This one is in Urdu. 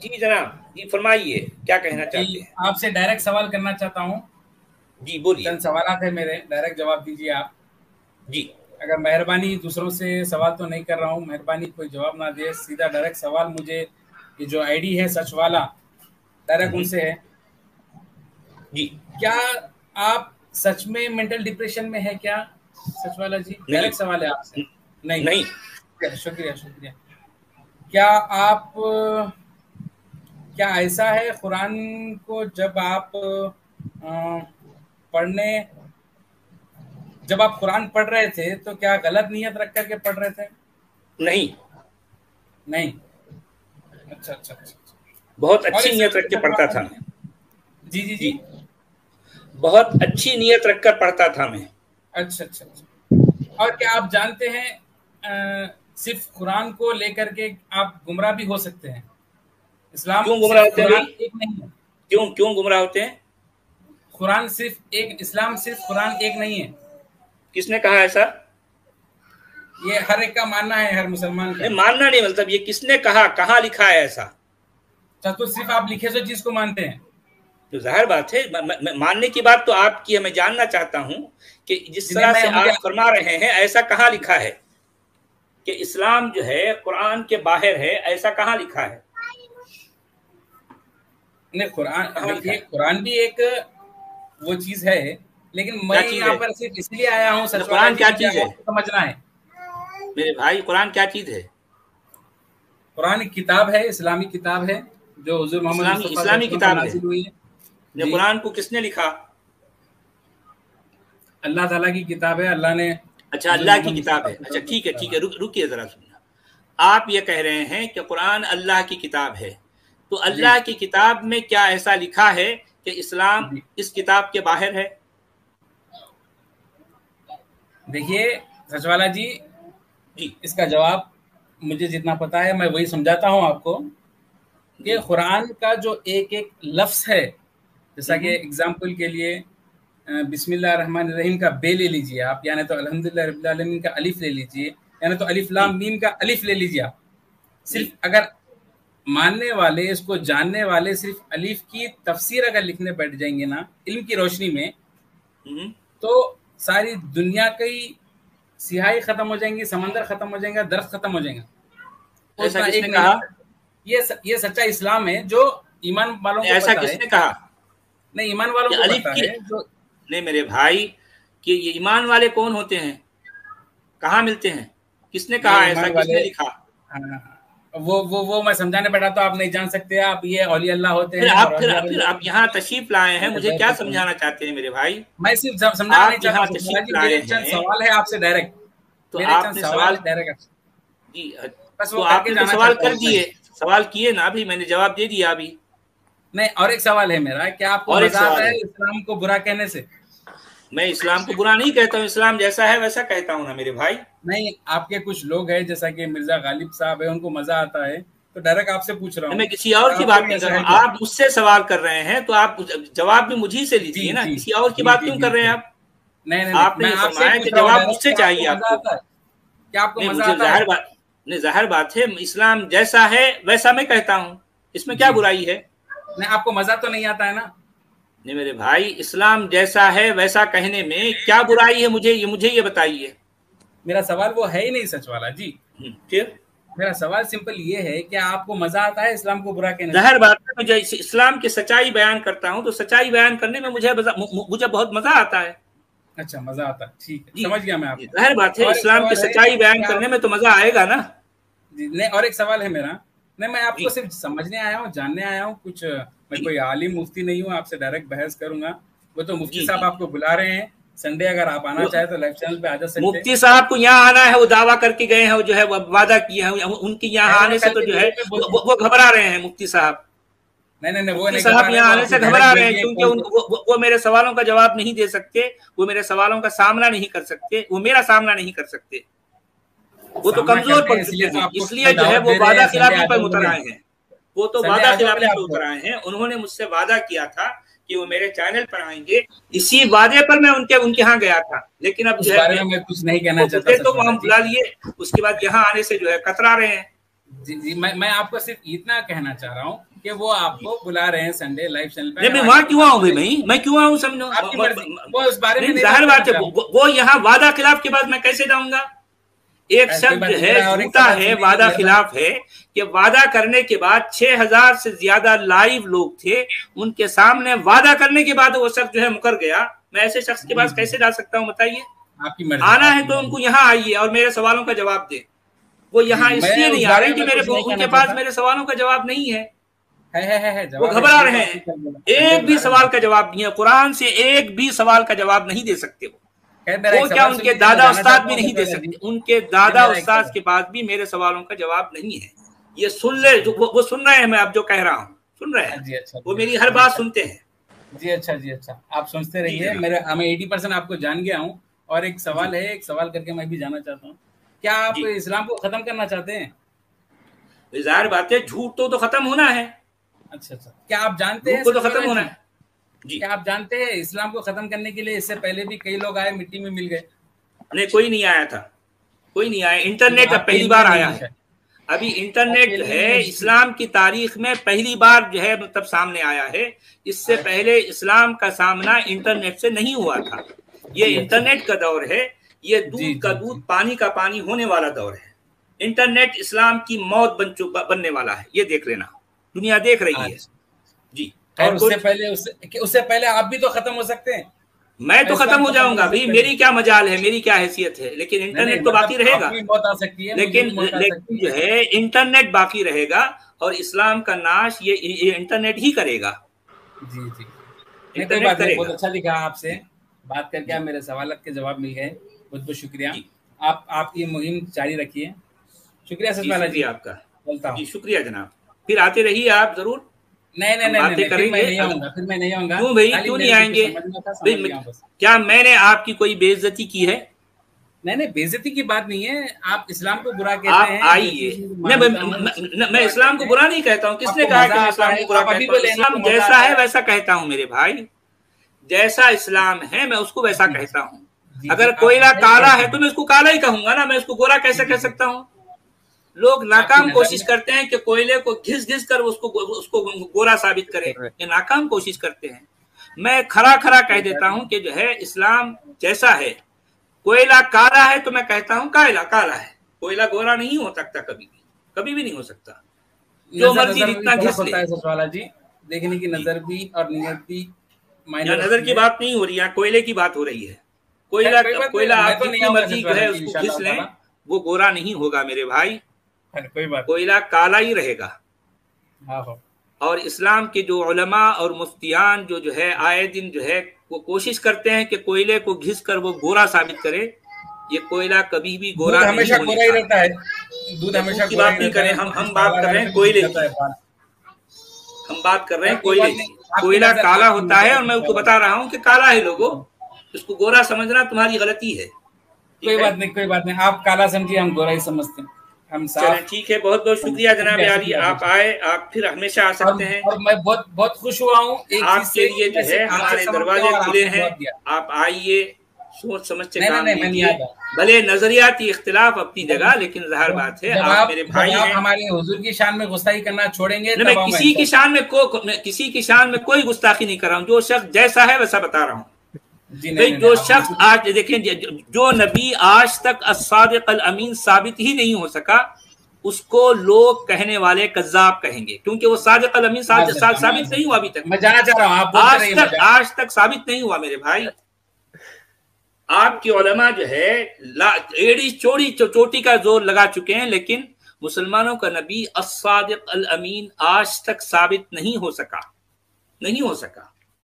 جی جناب، جی فرمائیے کیا کہنا چاہتے ہیں؟ آپ سے ڈائریکٹ سوال کرنا چاہتا ہوں. جی بولیے. چند سوالات ہیں میرے، ڈائریکٹ جواب دیجیے آپ. جی اگر مہربانی، دوسروں سے سوال تو نہیں کر رہا ہوں، مہربانی کوئی جواب نہ دے، سیدھا ڈائریکٹ سوال. مجھے یہ جو آئی ڈی ہے سچ والا، ڈائریکٹ ان سے ہے. جی کیا آپ سچ میں مینٹل ڈپریشن میں ہے کیا سچ والا جی؟ ڈائریکٹ سوال ہے آپ سے. نہیں. شکریہ شکریہ. کیا آپ، کیا ایسا ہے قرآن کو جب آپ جب آپ قرآن پڑھ رہے تھے تو کیا غلط نیت رکھ کر کے پڑھ رہے تھے؟ نہیں. اچھا اچھا اچھا. بہت اچھی نیت رکھ کے پڑھتا تھا میں. جی جی جی. بہت اچھی نیت رکھ کر پڑھتا تھا میں. اچھا اچھا اچھا. اور کیا آپ جانتے ہیں صرف قرآن کو لے کر کے آپ گمراہ بھی ہو سکتے ہیں؟ اسلام کیوں گمراہ صرف ہوتے ہیں قرآن بھائی؟ ایک نہیں ہے. کیوں گمراہ ہوتے ہیں؟ قرآن صرف ایک، اسلام صرف قرآن ایک نہیں ہے. کس نے کہا ایسا؟ یہ ہر ایک کا ماننا ہے، ہر مسلمان کا. نہیں ماننا نہیں، مطلب یہ کس نے کہا، کہاں لکھا ہے ایسا؟ تو صرف آپ لکھے سو چیز کو مانتے ہیں. تو ظاہر بات ہے ماننے کی بات تو آپ کی ہے. میں جاننا چاہتا ہوں کہ جس طرح سے آپ فرما رہے ہیں ایسا کہاں لکھا ہے کہ اسلام جو ہے قرآن کے باہر ہے؟ ایسا کہاں لکھا ہے؟ نہیں، قرآن بھی ایک وہ چیز ہے، لیکن میں یہاں پر صرف اس لیے آیا ہوں سچ والا قرآن جی، کیا مجھے چیز ہے آپ کو سمجھنا ہے. میرے بھائی، قرآن کیا چیز ہے؟ قرآن ایک کتاب ہے، اسلامی کتاب ہے جو حضور محمد مصطفیٰ صلی اللہ اسلامی علیہ وسلم پر کتاب ہے. نازل ہوئی ہے. قرآن کو کس نے لکھا؟ اللہ تعالیٰ کی کتاب ہے. اللہ نے. اچھا، اللہ کی کتاب ہے. اچھا ٹھیک ہے. رکیے ذرا سننا. آپ یہ کہہ رہے ہیں کہ قرآن اللہ کی کتاب ہے، تو اللہ کی کتاب میں کیا ایسا لکھا ہے کہ اسلام اس کتاب کے باہر ہے؟ دیکھیے سچ والا جی، اس کا جواب مجھے جتنا پتا ہے میں وہی سمجھاتا ہوں آپ کو کہ قرآن کا جو ایک ایک لفظ ہے، جیسا کہ اگزامپل کے لیے بسم اللہ الرحمن الرحیم کا بے لے لیجیے آپ، یعنی تو الحمدللہ رب العالمین کا الف لے لیجیے، یعنی تو الف لام میم کا الف لے لیجیے آپ. صرف اگر ماننے والے، اس کو جاننے والے صرف الف کی تفسیر اگر لکھنے بیٹھ جائیں گے نا علم کی روشنی میں، تو ساری دنیا کی سیاہی ختم ہو جائیں گی، سمندر ختم ہو جائیں گا، درخت ختم ہو جائیں گا. ایسا کس نے کہا؟ یہ سچا اسلام ہے جو ایمان والوں کو ایسا پتا ہے. کس نے کہا؟ نہیں، ایمان والوں کو پتا ہے. نہیں میرے بھائی، کہ یہ ایمان والے کون ہوتے ہیں؟ کہاں ملتے ہیں؟ کس نے کہا ایسا؟ کس نے لکھا؟ وہ میں سمجھانے بیٹھا تو آپ نہیں جان سکتے. آپ یہ اولیاء اللہ ہوتے ہیں. پھر آپ یہاں تشریف لائے ہیں، مجھے کیا سمجھانا چاہتے ہیں میرے بھائی؟ میں صرف سمجھانا نہیں چاہتا. تشریف لائے ہیں، سوال ہے آپ سے ڈائریکٹ. تو آپ نے سوال جی، تو آپ نے سوال کر دیے، سوال کیے نا، ابھی میں نے جواب دے دیا. ابھی نہیں، اور ایک سوال ہے میرا، کیا آپ کو مزہ آتا ہے اسلام کو برا کہنے سے؟ میں اسلام کو برا نہیں کہتا ہوں، اسلام جیسا ہے ویسا کہتا ہوں نا میرے بھائی. نہیں، آپ کے کچھ لوگ ہیں جیسا کہ مرزا غالب صاحب ہے، ان کو مزہ آتا ہے، تو ڈائریکٹ آپ سے پوچھ رہا ہوں. میں کسی اور کی بات نہیں کر رہا ہوں. آپ مجھ سے سوال کر رہے ہیں تو آپ جواب بھی مجھھی سے لیجیے نا. کسی اور کی بات کیوں کر رہے ہیں آپ؟ نہیں، آپ نے یہ فرمایا کہ جواب مجھ سے چاہیے آپ کو. کیا آپ کو مزہ آتا ہے؟ ظاہر بات ہے، اسلام جیسا ہے ویسا میں کہتا ہوں، اس میں کیا برائی ہے؟ نہیں، آپ کو مزہ تو نہیں آتا ہے نا؟ نہیں میرے بھائی، اسلام جیسا ہے ویسا کہنے میں کیا برائی ہے؟ مجھے یہ بتائیے. میرا سوال وہ ہے ہی نہیں سچ والا جی. پھر میرا سوال سمپل یہ ہے کہ آپ کو مزہ آتا ہے اسلام کو برا کہنے؟ ظاہر بات ہے، مجھے اسلام کی سچائی بیان کرتا ہوں تو سچائی بیان کرنے میں مجھے بہت مزہ آتا ہے. اچھا، مزہ آتا ہے، ٹھیک ہے، سمجھ گیا میں آپ کو. ظاہر بات ہے، اسلام کی سچائی بیان کرنے میں تو مزہ آئے گا نا. جی نہیں، اور ایک سوال ہے میرا. نہیں، میں آپ کو صرف سمجھنے آیا ہوں، جاننے آیا ہوں. کچھ میں کوئی عالم مفتی نہیں ہوں، آپ سے ڈائریکٹ بحث کروں گا. وہ تو مفتی صاحب آپ کو بلا رہے ہیں سنڈے، اگر آپ آنا چاہیں تو لائیو چینل پہ آ جا سکتے ہیں. مفتی صاحب کو یہاں آنا ہے، وہ دعویٰ کر کے گئے ہیں، جو ہے وہ وعدہ کیے ہیں. ان کی یہاں آنے سے تو جو ہے وہ گھبرا رہے ہیں مفتی صاحب. نہیں، وہ مفتی صاحب یہاں آنے سے گھبرا رہے ہیں کیونکہ وہ میرے سوالوں کا جواب نہیں دے سکتے، وہ میرے سوالوں کا سامنا نہیں کر سکتے، وہ میرا سامنا نہیں کر سکتے. وہ تو کمزور پڑ چکے ہیں، اس لیے جو ہے وہ وعدہ خلافی پر اتر آئے ہیں. وہ تو وعدہ خلافی پر اتر آئے ہیں. انہوں نے مجھ سے وعدہ کیا تھا کہ وہ میرے چینل پر آئیں گے، اسی وعدے پر میں ان کے ہاں گیا تھا. لیکن اب جو ہے میں کچھ نہیں کہنا چاہتا. تو ہم بلا لیے، اس کے بعد یہاں آنے سے جو ہے کترا رہے ہیں. جی میں آپ کو صرف اتنا کہنا چاہ رہا ہوں کہ وہ آپ کو بلا رہے ہیں سنڈے لائیو چینل پہ. میں وہاں کیوں آؤں بھائی, میں کیوں آؤں سمجھو, وہ اس بارے میں ظاہر بات ہے وہ یہاں وعدہ خلاف کے بعد میں کیسے جاؤں گا. ایک شخص جو ہے جھوٹا ہے, وعدہ خلاف ہے کہ وعدہ کرنے کے بعد 6000 سے زیادہ لائیو لوگ تھے, ان کے سامنے وعدہ کرنے کے بعد وہ شخص جو ہے مکر گیا. میں ایسے شخص کے پاس کیسے جا سکتا ہوں بتائیے. آنا ہے تو ان کو یہاں آئیے اور میرے سوالوں کا جواب دیں. وہ یہاں اس لیے نہیں آ رہے کہ ان کے پاس میرے سوالوں کا جواب نہیں ہے, وہ گھبرا رہے ہیں. ایک بھی سوال کا جواب نہیں ہے, قرآن سے ایک بھی سوال کا جواب نہیں دے سکتے. وہ کیا ان کے دادا استاد بھی نہیں دے سکتے, ان کے دادا استاد کے پاس بھی میرے سوالوں کا جواب نہیں ہے. یہ سن لے, وہ سن رہے ہیں, میں اب جو کہہ رہا ہوں سن رہے ہیں, وہ میری ہر بات سنتے ہیں. جی اچھا آپ سمجھتے رہیے. میں 80% آپ کو جان گیا ہوں. اور ایک سوال ہے, ایک سوال کر کے میں بھی جانا چاہتا ہوں, کیا آپ اسلام کو ختم کرنا چاہتے ہیں؟ ظاہر بات ہے, جھوٹ تو ختم ہونا ہے. اچھا کیا آپ جانتے ہیں تو ختم ہونا ہے. کیا آپ جانتے ہیں اسلام کو ختم کرنے کے لیے اس سے پہلے بھی کئی لوگ آئے, مٹی میں مل گئے؟ نہیں, کوئی نہیں آیا تھا, کوئی نہیں آیا. انٹرنیٹ اب پہلی بار آیا ہے. ابھی انٹرنیٹ ہے اسلام کی تاریخ میں پہلی بار جو ہے مطلب سامنے آیا ہے. اس سے پہلے اسلام کا سامنا انٹرنیٹ سے نہیں ہوا تھا. یہ انٹرنیٹ کا دور ہے, یہ دودھ کا دودھ پانی کا پانی ہونے والا دور ہے. انٹرنیٹ اسلام کی موت بننے والا ہے, یہ دیکھ لینا, دنیا دیکھ رہی ہے. جی, اور اس سے پہلے آپ بھی تو ختم ہو سکتے ہیں. میں تو ختم ہو جاؤں گا بھائی, میری کیا مجال ہے, میری کیا حیثیت ہے, لیکن انٹرنیٹ تو باقی رہے گا. لیکن جو ہے انٹرنیٹ باقی رہے گا, اور اسلام کا ناش یہ انٹرنیٹ ہی کرے گا. جی بہت اچھا لکھا آپ سے بات کر کے, میرے سوالات کے جواب مل گئے. بہت بہت شکریہ. آپ کی مہم جاری رکھیے. شکریہ سچ والا جی آپ کا. جی شکریہ جناب, پھر آتے رہیے آپ ضرور. نہیں پھر میں نہیں آؤں گا. کیوں بھائی, کیوں نہیں آئیں گے؟ کیا میں نے آپ کی کوئی بے عزتی کی ہے؟ نہیں بے عزتی کی بات نہیں ہے. آپ اسلام کو برا کہتے ہیں. آپ آئیے. میں اسلام کو برا نہیں کہتا ہوں. کس نے کہا کہ میں اسلام کو برا کہتا ہوں؟ اسلام جیسا ہے ویسا کہتا ہوں میرے بھائی. جیسا اسلام ہے میں اس کو ویسا کہتا ہوں. اگر کوئلہ کالا ہے تو میں اس کو کالا ہی کہوں گا نا, میں اس کو گورا کیسے کہہ سکتا ہوں؟ لوگ ناکام کوشش کرتے ہیں کہ کوئلے کو گھس کر اس کو گورا ثابت کرے. یہ ناکام کوشش کرتے ہیں. میں کھڑا کہہ دیتا ہوں کہ جو ہے اسلام جیسا ہے. کوئلہ کالا ہے تو میں کہتا ہوں کالا ہے. کوئلہ گورا نہیں ہو سکتا, کبھی بھی نہیں ہو سکتا. جو مرضی اتنا گھس لے. جی دیکھنے کی نظر بھی اور نیت بھی. نظر کی بات نہیں ہو رہی ہے, کوئلے کی بات ہو رہی ہے. کوئلہ آپ جتنی مرضی جو ہے اس کو گھس لیں, وہ گورا نہیں ہوگا میرے بھائی. کوئلہ کالا ہی رہے گا. اور اسلام کے جو علماء اور مفتیان جو ہے آئے دن جو ہے وہ کوشش کرتے ہیں کہ کوئلے کو گھس کر وہ گورا ثابت کرے. یہ کوئلہ کبھی بھی گورا نہیں ہوتا ہے. دودھ ہمیشہ کی بات نہیں کریں, ہم بات کر رہے ہیں کوئلے کی. ہم بات کر رہے ہیں کوئلے کی. کوئلہ کالا ہوتا ہے, اور میں اس کو بتا رہا ہوں کہ کالا ہے. لوگوں اس کو گورا سمجھنا تمہاری غلطی ہے. کوئی بات نہیں, آپ کالا سمجھیے, ہم گورا ہی سمجھتے ہیں. چلیں ٹھیک ہے, بہت بہت شکریہ جناب عالی, آپ آئے, آپ پھر ہمیشہ آ سکتے ہیں. اور میں بہت خوش ہوا ہوں آپ کے لیے جو ہے ہمارے دروازے کھلے ہیں. آپ آئیے, سوچ سمجھ کے کام کیجیے. بھلے نظریاتی اختلاف اپنی جگہ, لیکن ظاہر بات ہے آپ میرے بھائی ہیں. ہمارے حضور کی شان میں گستاخی کرنا چھوڑیں گے. میں کسی کی شان میں کوئی گستاخی نہیں کر رہا ہوں. جو شخص جیسا ہے ویسا بتا رہا ہوں. جو شخص آج دیکھیں, جو نبی آج تک الصادق الامین ثابت ہی نہیں ہو سکا, اس کو لوگ کہنے والے کذاب کہیں گے, کیونکہ وہ صادق الامین ثابت نہیں ہوا ابھی تک. میں جانا چاہ رہا ہوں, آج تک ثابت نہیں ہوا میرے بھائی. آپ کے علماء جو ہے ایڑی چوٹی کا زور لگا چکے ہیں, لیکن مسلمانوں کا نبی الصادق الامین آج تک ثابت نہیں ہو سکا.